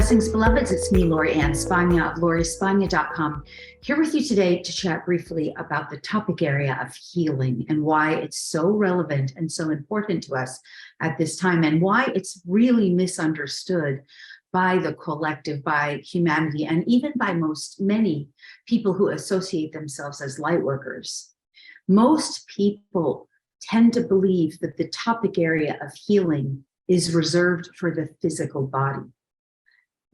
Blessings, beloveds. It's me, Lori Ann Spagna of LoriSpagna.com, here with you today to chat briefly about the topic area of healing and why it's so relevant and so important to us at this time, and why it's really misunderstood by the collective, by humanity, and even by many people who associate themselves as light workers. Most people tend to believe that the topic area of healing is reserved for the physical body.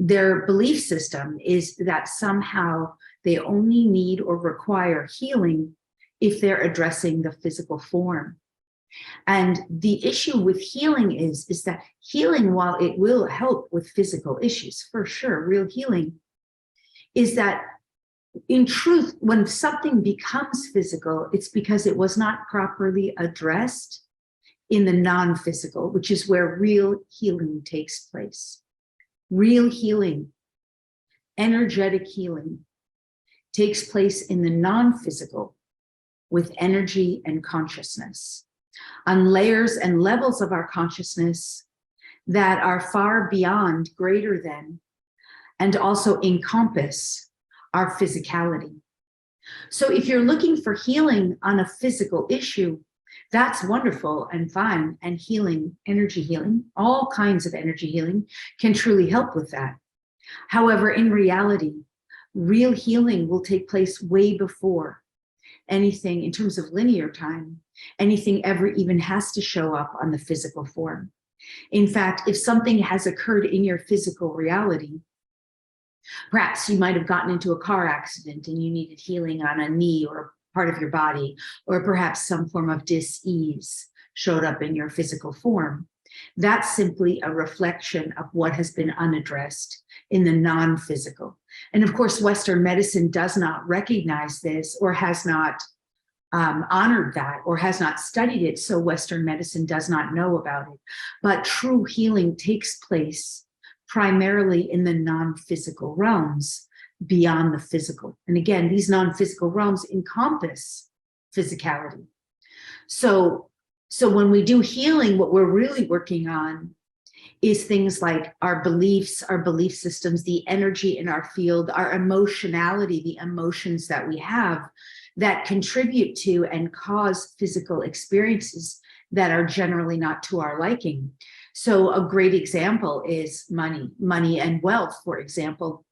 Their belief system is that somehow they only need or require healing if they're addressing the physical form. And the issue with healing is that healing, while it will help with physical issues, for sure, real healing, is that in truth, when something becomes physical, it's because it was not properly addressed in the non-physical, which is where real healing takes place. Real healing, energetic healing, takes place in the non-physical with energy and consciousness, on layers and levels of our consciousness that are far beyond, greater than, and also encompass our physicality. So if you're looking for healing on a physical issue, that's wonderful and fine, and healing, energy healing, all kinds of energy healing can truly help with that. However, in reality, real healing will take place way before anything, in terms of linear time, anything ever even has to show up on the physical form. In fact, if something has occurred in your physical reality, perhaps you might have gotten into a car accident and you needed healing on a knee or part of your body, or perhaps some form of dis-ease showed up in your physical form. That's simply a reflection of what has been unaddressed in the non-physical. And of course, Western medicine does not recognize this, or has not honored that, or has not studied it, so Western medicine does not know about it. But true healing takes place primarily in the non-physical realms, beyond the physical. And again, these non-physical realms encompass physicality. So when we do healing, what we're really working on is things like our beliefs, our belief systems, the energy in our field, our emotionality, the emotions that we have that contribute to and cause physical experiences that are generally not to our liking. So a great example is money and wealth, for example.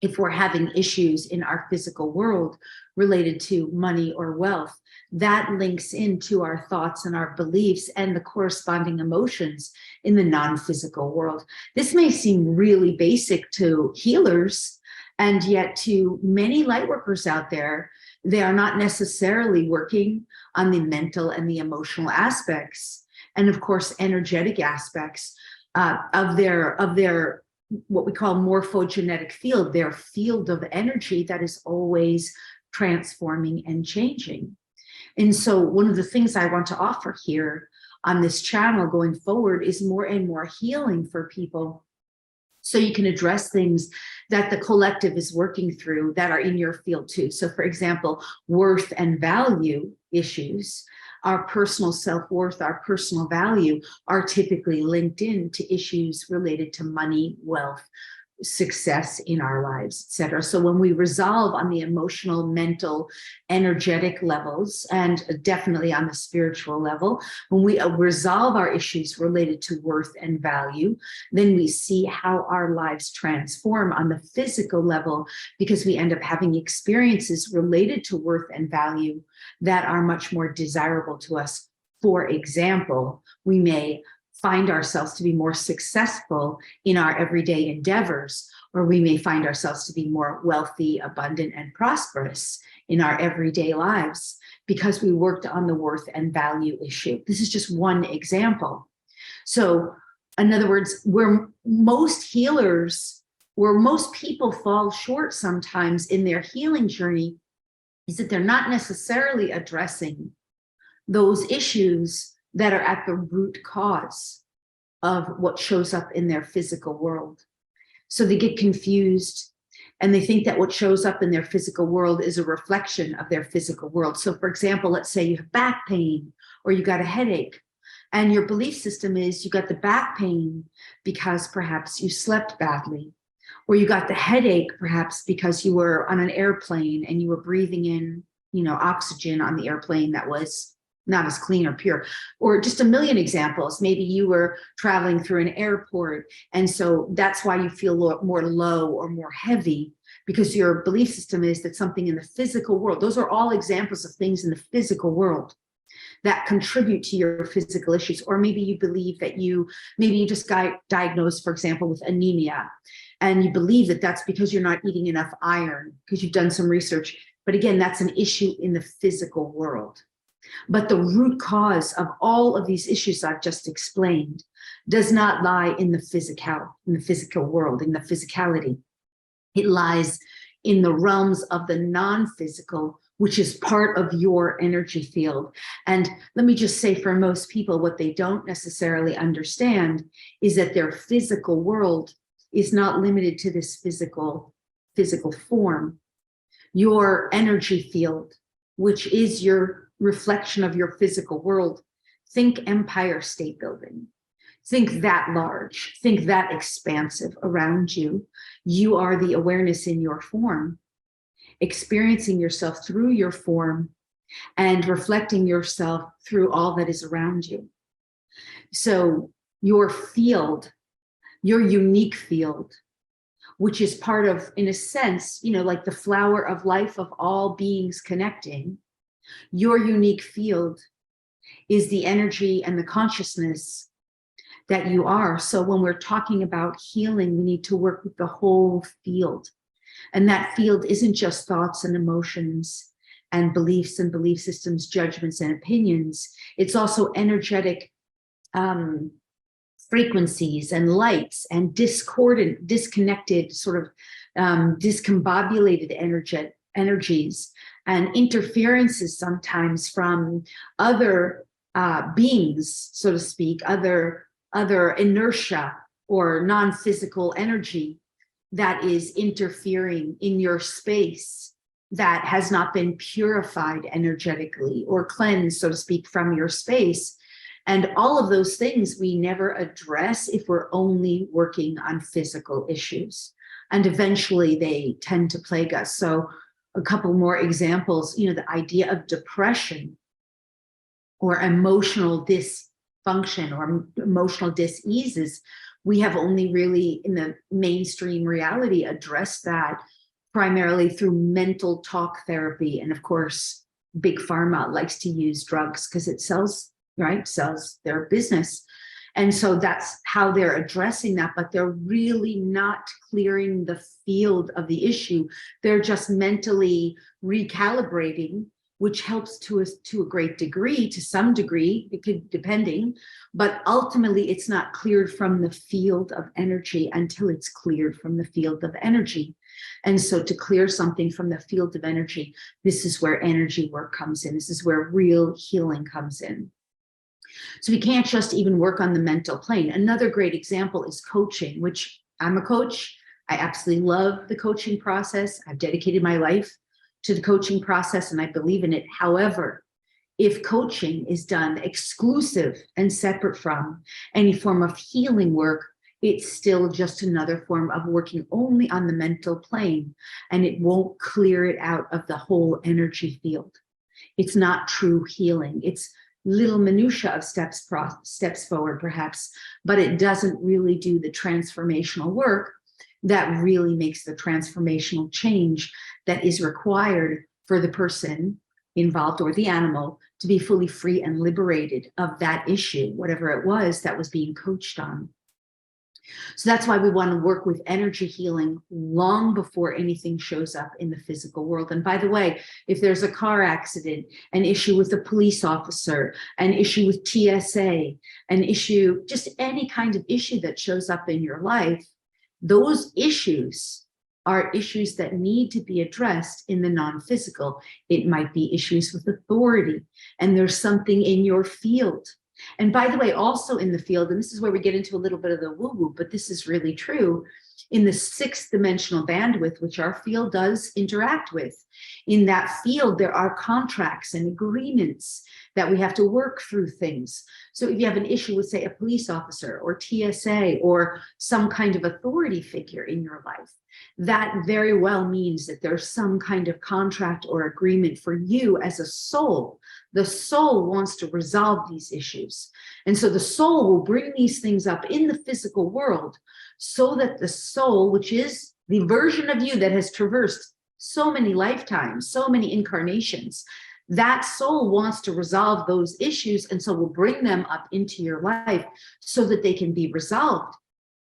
If we're having issues in our physical world related to money or wealth, that links into our thoughts and our beliefs and the corresponding emotions in the non-physical world. This may seem really basic to healers, and yet to many light workers out there, they are not necessarily working on the mental and the emotional aspects, and of course, energetic aspects of their what we call morphogenetic field, their field of energy that is always transforming and changing. And so one of the things I want to offer here on this channel going forward is more and more healing for people, so you can address things that the collective is working through that are in your field too. So for example, worth and value issues, our personal self-worth, our personal value are typically linked in to issues related to money, wealth, success in our lives, etc. So when we resolve on the emotional, mental, energetic levels, and definitely on the spiritual level, when we resolve our issues related to worth and value, then we see how our lives transform on the physical level, because we end up having experiences related to worth and value that are much more desirable to us. For example, we may find ourselves to be more successful in our everyday endeavors, or we may find ourselves to be more wealthy, abundant, and prosperous in our everyday lives because we worked on the worth and value issue. This is just one example. So in other words, where most people fall short sometimes in their healing journey is that they're not necessarily addressing those issues that are at the root cause of what shows up in their physical world. So they get confused and they think that what shows up in their physical world is a reflection of their physical world. So for example, let's say you have back pain or you got a headache, and your belief system is you got the back pain because perhaps you slept badly. Or you got the headache perhaps because you were on an airplane and you were breathing in, oxygen on the airplane that was not as clean or pure. Or just a million examples. Maybe you were traveling through an airport, and so that's why you feel more low or more heavy, because your belief system is that something in the physical world, those are all examples of things in the physical world that contribute to your physical issues. Or maybe you believe that maybe you just got diagnosed, for example, with anemia, and you believe that that's because you're not eating enough iron, because you've done some research. But again, that's an issue in the physical world. But the root cause of all of these issues I've just explained does not lie in the physical world, in the physicality. It lies in the realms of the non-physical, which is part of your energy field. And let me just say, for most people, what they don't necessarily understand is that their physical world is not limited to this physical form. Your energy field, which is your reflection of your physical world, think Empire State Building. Think that large, think that expansive around you. You are the awareness in your form, experiencing yourself through your form and reflecting yourself through all that is around you. So your field, your unique field, which is part of, in a sense, like the flower of life of all beings connecting, your unique field is the energy and the consciousness that you are. So when we're talking about healing, we need to work with the whole field. And that field isn't just thoughts and emotions and beliefs and belief systems, judgments and opinions. It's also energetic frequencies and lights and disconnected, sort of discombobulated energies and interferences sometimes from other beings, so to speak, other inertia or non-physical energy that is interfering in your space that has not been purified energetically or cleansed, so to speak, from your space. And all of those things we never address if we're only working on physical issues. And eventually they tend to plague us. So a couple more examples, the idea of depression or emotional dysfunction or emotional dis-eases, we have only really in the mainstream reality addressed that primarily through mental talk therapy. And of course, big pharma likes to use drugs because it sells their business. And so that's how they're addressing that, but they're really not clearing the field of the issue. They're just mentally recalibrating, which helps to a great degree, to some degree, it could, depending, but ultimately it's not cleared from the field of energy until it's cleared from the field of energy. And so to clear something from the field of energy, this is where energy work comes in. This is where real healing comes in. So we can't just even work on the mental plane. Another great example is coaching, which I'm a coach. I absolutely love the coaching process. I've dedicated my life to the coaching process and I believe in it. However, if coaching is done exclusive and separate from any form of healing work, it's still just another form of working only on the mental plane, and it won't clear it out of the whole energy field. It's not true healing. It's little minutia of steps forward perhaps, but it doesn't really do the transformational work that really makes the transformational change that is required for the person involved or the animal to be fully free and liberated of that issue, whatever it was that was being coached on. So that's why we want to work with energy healing long before anything shows up in the physical world. And by the way, if there's a car accident, an issue with a police officer, an issue with TSA, an issue, just any kind of issue that shows up in your life, those issues are issues that need to be addressed in the non-physical. It might be issues with authority, and there's something in your field And by the way, also in the field, and this is where we get into a little bit of the woo-woo, but this is really true, in the sixth dimensional bandwidth, which our field does interact with. In that field, there are contracts and agreements that we have to work through things. So if you have an issue with, say, a police officer or TSA or some kind of authority figure in your life, that very well means that there's some kind of contract or agreement for you as a soul. The soul wants to resolve these issues. And so the soul will bring these things up in the physical world so that the soul, which is the version of you that has traversed so many lifetimes, so many incarnations, that soul wants to resolve those issues. And so will bring them up into your life so that they can be resolved.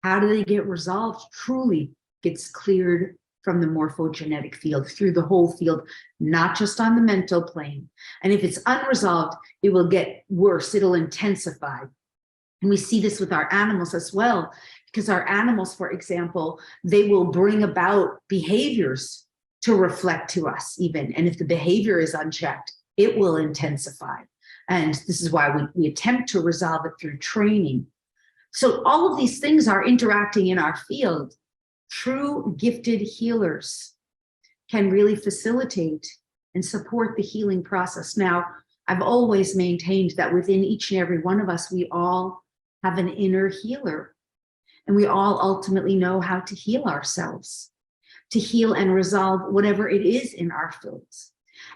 How do they get resolved? Truly gets cleared from the morphogenetic field, through the whole field, not just on the mental plane. And if it's unresolved, it will get worse, it'll intensify. And we see this with our animals as well, because our animals, for example, they will bring about behaviors to reflect to us even. And if the behavior is unchecked, it will intensify. And this is why we attempt to resolve it through training. So all of these things are interacting in our field. True gifted healers can really facilitate and support the healing process. Now, I've always maintained that within each and every one of us, we all have an inner healer, and we all ultimately know how to heal ourselves, to heal and resolve whatever it is in our fields.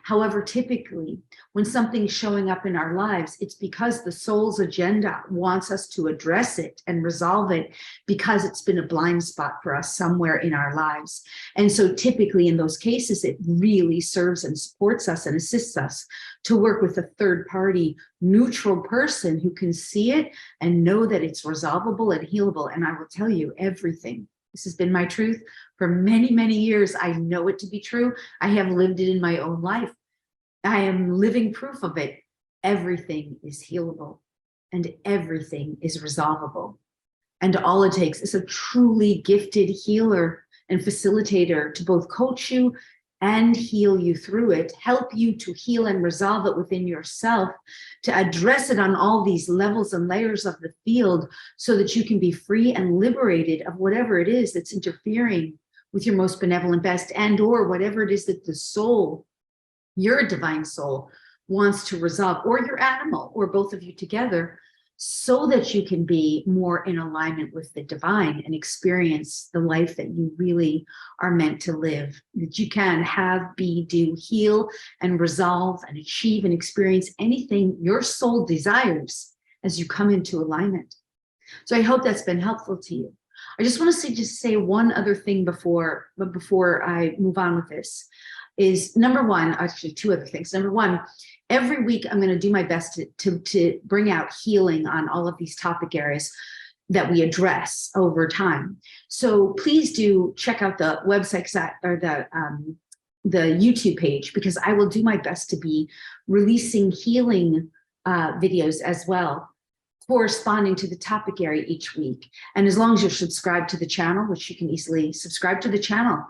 However, typically, when something's showing up in our lives, it's because the soul's agenda wants us to address it and resolve it because it's been a blind spot for us somewhere in our lives. And so typically in those cases, it really serves and supports us and assists us to work with a third party, neutral person who can see it and know that it's resolvable and healable. And I will tell you everything. This has been my truth for many, many years. I know it to be true. I have lived it in my own life. I am living proof of it. Everything is healable and everything is resolvable. And all it takes is a truly gifted healer and facilitator to both coach you and heal you through it, help you to heal and resolve it within yourself, to address it on all these levels and layers of the field so that you can be free and liberated of whatever it is that's interfering with your most benevolent best, and or whatever it is that the soul, your divine soul, wants to resolve, or your animal, or both of you together, so that you can be more in alignment with the divine and experience the life that you really are meant to live, that you can have, be, do, heal, and resolve and achieve and experience anything your soul desires as you come into alignment. So I hope that's been helpful to you. I just want to say one other thing before I move on with this. Is number one, actually two other things. Number one, every week I'm going to do my best to bring out healing on all of these topic areas that we address over time. So please do check out the website or the YouTube page, because I will do my best to be releasing healing videos as well, corresponding to the topic area each week. And as long as you're subscribed to the channel, which you can easily subscribe to the channel,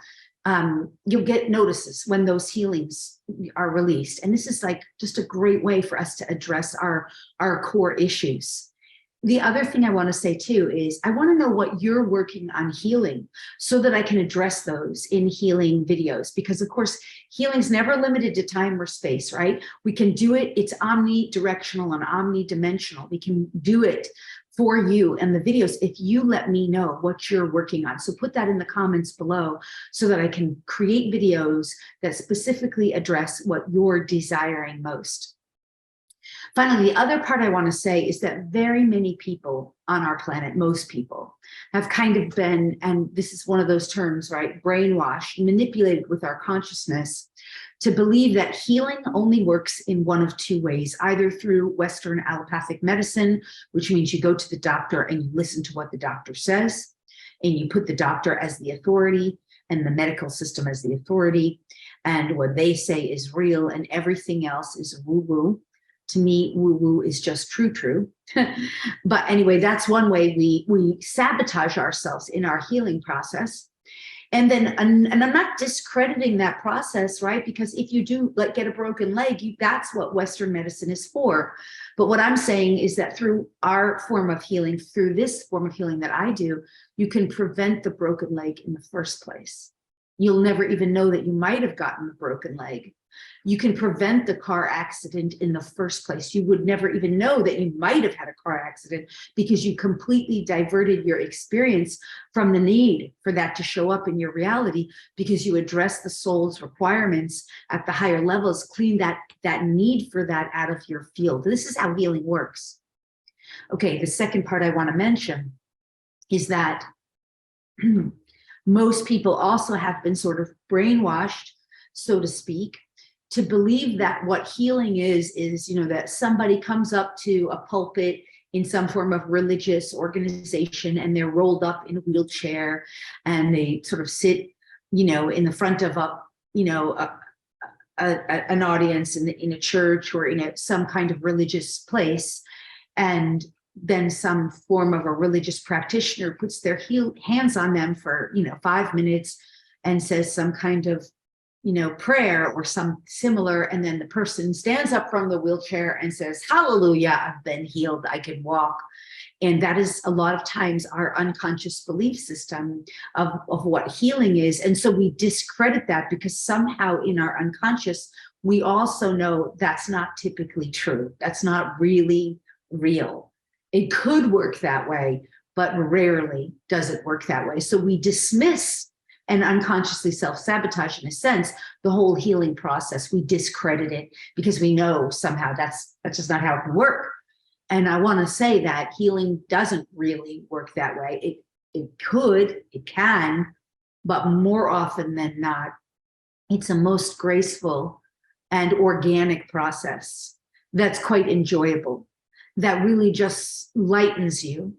you'll get notices when those healings are released. And this is like just a great way for us to address our core issues. The other thing I want to say too is I want to know what you're working on healing so that I can address those in healing videos, because of course, healing's never limited to time or space, right? We can do it. It's omnidirectional and omnidimensional. We can do it for you and the videos if you let me know what you're working on. So put that in the comments below so that I can create videos that specifically address what you're desiring most. Finally, the other part I want to say is that very many people on our planet, most people, have kind of been, and this is one of those terms, right, brainwashed, manipulated with our consciousness to believe that healing only works in one of two ways, either through Western allopathic medicine, which means you go to the doctor and you listen to what the doctor says, and you put the doctor as the authority and the medical system as the authority, and what they say is real and everything else is woo-woo. To me, woo-woo is just true. But anyway, that's one way we sabotage ourselves in our healing process. And then, and I'm not discrediting that process, right? Because if you do get a broken leg, that's what Western medicine is for. But what I'm saying is that through our form of healing, through this form of healing that I do, you can prevent the broken leg in the first place. You'll never even know that you might have gotten the broken leg. You can prevent the car accident in the first place. You would never even know that you might have had a car accident because you completely diverted your experience from the need for that to show up in your reality, because you address the soul's requirements at the higher levels, clean that need for that out of your field. This is how healing works. Okay, the second part I want to mention is that most people also have been sort of brainwashed, so to speak, to believe that what healing is, that somebody comes up to a pulpit in some form of religious organization and they're rolled up in a wheelchair and they sort of sit, in the front of an audience in a church or in some kind of religious place, and then some form of a religious practitioner puts their hands on them for 5 minutes and says some kind of prayer or some similar, and then the person stands up from the wheelchair and says, hallelujah, I've been healed, I can walk. And that is a lot of times our unconscious belief system of what healing is. And so we discredit that because somehow in our unconscious, we also know that's not typically true. That's not really real. It could work that way, but rarely does it work that way. So we dismiss and unconsciously self-sabotage, in a sense, the whole healing process. We discredit it because we know somehow that's just not how it can work. And I want to say that healing doesn't really work that way. It can, but more often than not, it's a most graceful and organic process that's quite enjoyable, that really just lightens you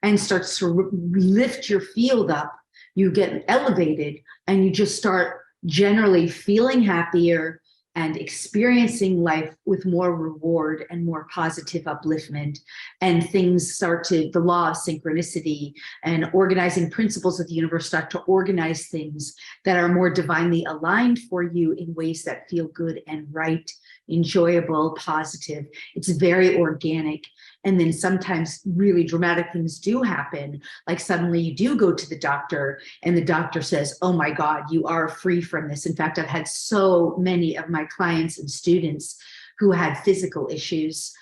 and starts to lift your field up. You get elevated and you just start generally feeling happier and experiencing life with more reward and more positive upliftment. And things start to, the law of synchronicity and organizing principles of the universe start to organize things that are more divinely aligned for you in ways that feel good and right, enjoyable, positive. It's very organic. And then sometimes really dramatic things do happen. Like suddenly you do go to the doctor and the doctor says, oh my God, you are free from this. In fact, I've had so many of my clients and students who had physical issues.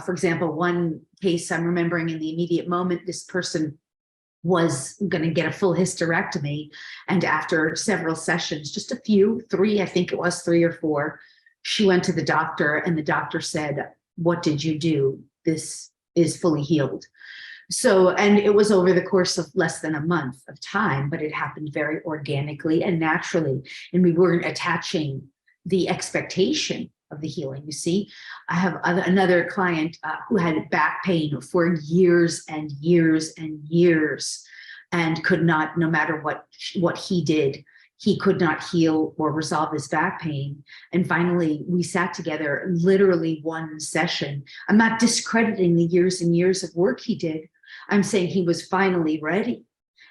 For example, one case I'm remembering in the immediate moment, this person was going to get a full hysterectomy. And after several sessions, just a few, 3, I think it was 3 or 4, she went to the doctor and the doctor said, what did you do? This is fully healed. So, and it was over the course of less than a month of time, but it happened very organically and naturally. And we weren't attaching the expectation of the healing. You see, I have another client who had back pain for years and years and years and could not, no matter what he did, he could not heal or resolve his back pain. And finally, we sat together, literally one session. I'm not discrediting the years and years of work he did. I'm saying he was finally ready.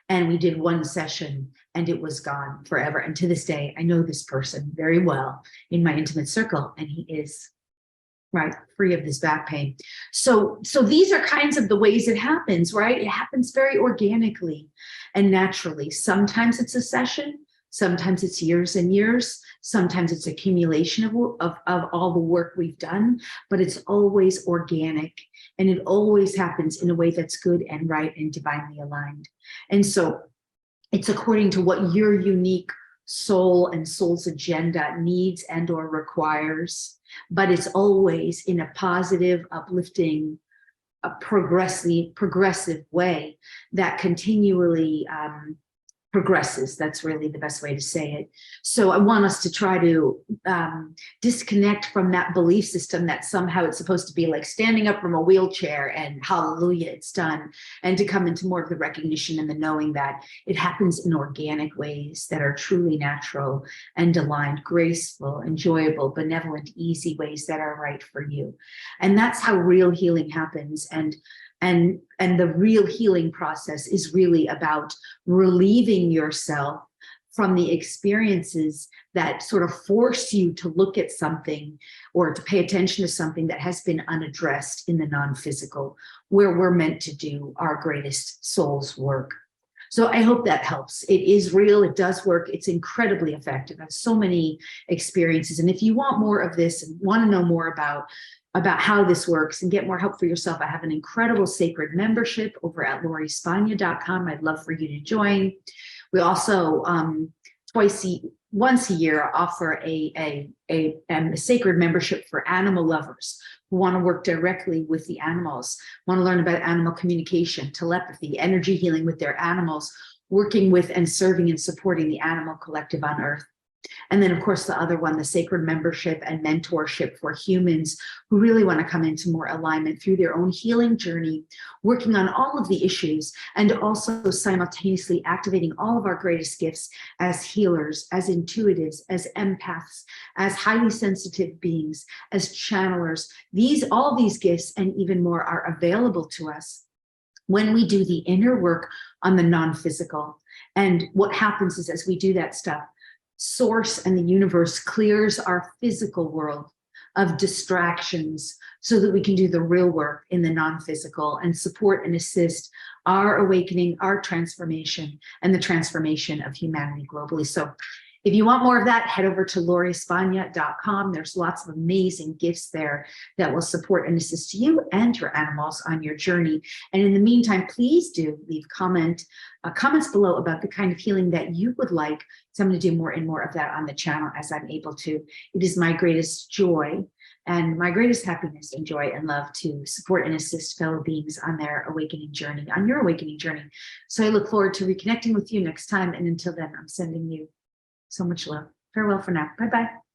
And we did one session and it was gone forever. And to this day, I know this person very well in my intimate circle, and he is free of this back pain. So these are kinds of the ways it happens, right? It happens very organically and naturally. Sometimes it's a session. Sometimes it's years and years. Sometimes it's accumulation of all the work we've done, but it's always organic and it always happens in a way that's good and right and divinely aligned. And so it's according to what your unique soul and soul's agenda needs and or requires, but it's always in a positive, uplifting, a progressive way that continually progresses. That's really the best way to say it. So I want us to try to disconnect from that belief system that somehow it's supposed to be like standing up from a wheelchair and hallelujah, it's done, and to come into more of the recognition and the knowing that it happens in organic ways that are truly natural and aligned, graceful, enjoyable, benevolent, easy ways that are right for you. And that's how real healing happens. And the real healing process is really about relieving yourself from the experiences that sort of force you to look at something or to pay attention to something that has been unaddressed in the non-physical, where we're meant to do our greatest soul's work. So I hope that helps. It is real. It does work. It's incredibly effective. I have so many experiences. And if you want more of this and want to know more about how this works and get more help for yourself, I have an incredible sacred membership over at LoriSpagna.com. I'd love for you to join. We also once a year offer a sacred membership for animal lovers who want to work directly with the animals, want to learn about animal communication, telepathy, energy healing with their animals, working with and serving and supporting the animal collective on Earth. And then, of course, the other one, the sacred membership and mentorship for humans who really want to come into more alignment through their own healing journey, working on all of the issues, and also simultaneously activating all of our greatest gifts as healers, as intuitives, as empaths, as highly sensitive beings, as channelers. All these gifts and even more are available to us when we do the inner work on the non-physical. And what happens is, as we do that stuff, Source and the universe clears our physical world of distractions so that we can do the real work in the non-physical and support and assist our awakening, our transformation, and the transformation of humanity globally. So if you want more of that, head over to LoriSpagna.com. There's lots of amazing gifts there that will support and assist you and your animals on your journey. And in the meantime, please do leave comments below about the kind of healing that you would like. So I'm going to do more and more of that on the channel as I'm able to. It is my greatest joy and my greatest happiness and joy and love to support and assist fellow beings on their awakening journey, on your awakening journey. So I look forward to reconnecting with you next time. And until then, I'm sending you so much love. Farewell for now. Bye-bye.